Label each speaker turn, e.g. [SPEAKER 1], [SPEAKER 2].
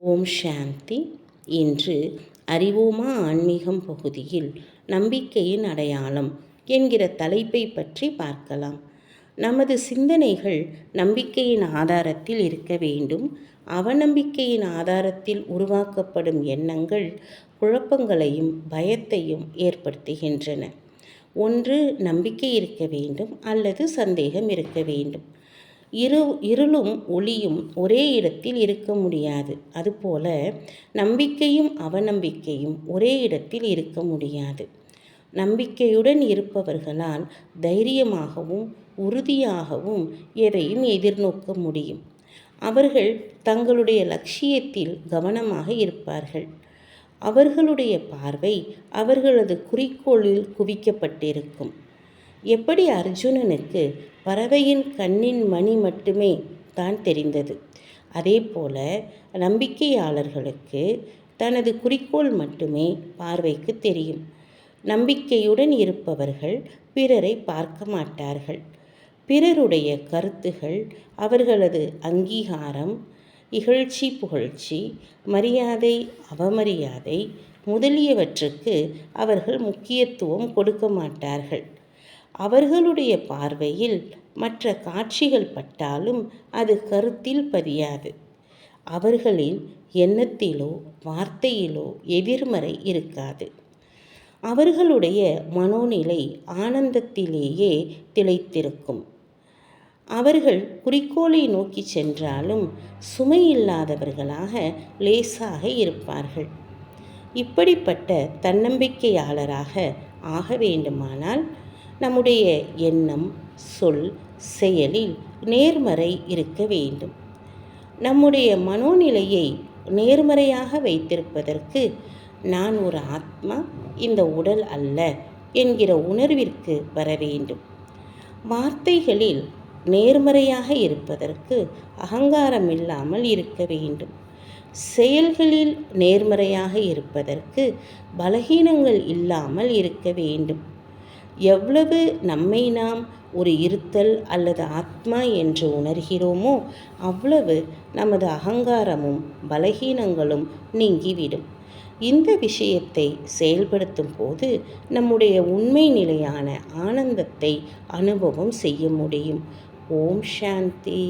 [SPEAKER 1] ஓம் சாந்தி. இன்று அறிவோமா ஆன்மீகம் பகுதியில் நம்பிக்கையின் அடையாளம் என்கிற தலைப்பை பற்றி பார்க்கலாம். நமது சிந்தனைகள் நம்பிக்கையின் ஆதாரத்தில் இருக்க வேண்டும். அவநம்பிக்கையின் ஆதாரத்தில் உருவாக்கப்படும் எண்ணங்கள் குழப்பங்களையும் பயத்தையும் ஏற்படுத்துகின்றன. ஒன்று நம்பிக்கை இருக்க வேண்டும் அல்லது சந்தேகம் இருக்க வேண்டும். இருளும் ஒளியும் ஒரே இடத்தில் இருக்க முடியாது. அதுபோல நம்பிக்கையும் அவநம்பிக்கையும் ஒரே இடத்தில் இருக்க முடியாது. நம்பிக்கையுடன் இருப்பவர்களால் தைரியமாகவும் உறுதியாகவும் எதையும் எதிர்நோக்க முடியும். அவர்கள் தங்களுடைய லட்சியத்தில் கவனமாக இருப்பார்கள். அவர்களுடைய பார்வை அவர்களது குறிக்கோளில் குவிக்கப்பட்டிருக்கும். எப்படி அர்ஜுனனுக்கு பறவையின் கண்ணின் மணி மட்டுமே தான் தெரிந்தது, அதே போல நம்பிக்கையாளர்களுக்கு தனது குறிக்கோள் மட்டுமே பார்வைக்கு தெரியும். நம்பிக்கையுடன் இருப்பவர்கள் பிறரை பார்க்க மாட்டார்கள். பிறருடைய கருத்துகள், அவர்களது அங்கீகாரம், இகழ்ச்சி புகழ்ச்சி, மரியாதை அவமரியாதை முதலியவற்றுக்கு அவர்கள் முக்கியத்துவம் கொடுக்க மாட்டார்கள். அவர்களுடைய பார்வையில் மற்ற காட்சிகள் பட்டாலும் அது கருத்தில் பதியாது. அவர்களின் எண்ணத்திலோ வார்த்தையிலோ எதிர்மறை இருக்காது. அவர்களுடைய மனோநிலை ஆனந்தத்திலேயே திளைத்திருக்கும். அவர்கள் குறிக்கோளை நோக்கி சென்றாலும் சுமையில்லாதவர்களாக லேசாக இருப்பார்கள். இப்படிப்பட்ட தன்னம்பிக்கையாளராக ஆக வேண்டுமானால் நம்முடைய எண்ணம், சொல், செயலில் நேர்மறை இருக்க வேண்டும். நம்முடைய மனோநிலையை நேர்மறையாக வைத்திருப்பதற்கு நான் ஒரு ஆத்மா, இந்த உடல் அல்ல என்கிற உணர்விற்கு வர வேண்டும். வார்த்தைகளில் நேர்மறையாக இருப்பதற்கு அகங்காரம் இல்லாமல் இருக்க வேண்டும். செயல்களில் நேர்மறையாக இருப்பதற்கு பலகீனங்கள் இல்லாமல் இருக்க வேண்டும். எவ்வளவு நம்மை நாம் ஒரு இருத்தல் அல்லது ஆத்மா என்று உணர்கிறோமோ அவ்வளவு நமது அகங்காரமும் பலகீனங்களும் நீங்கிவிடும். இந்த விஷயத்தை செயல்படுத்தும் போது நம்முடைய உண்மை நிலையான ஆனந்தத்தை அனுபவம் செய்ய முடியும். ஓம் சாந்தி.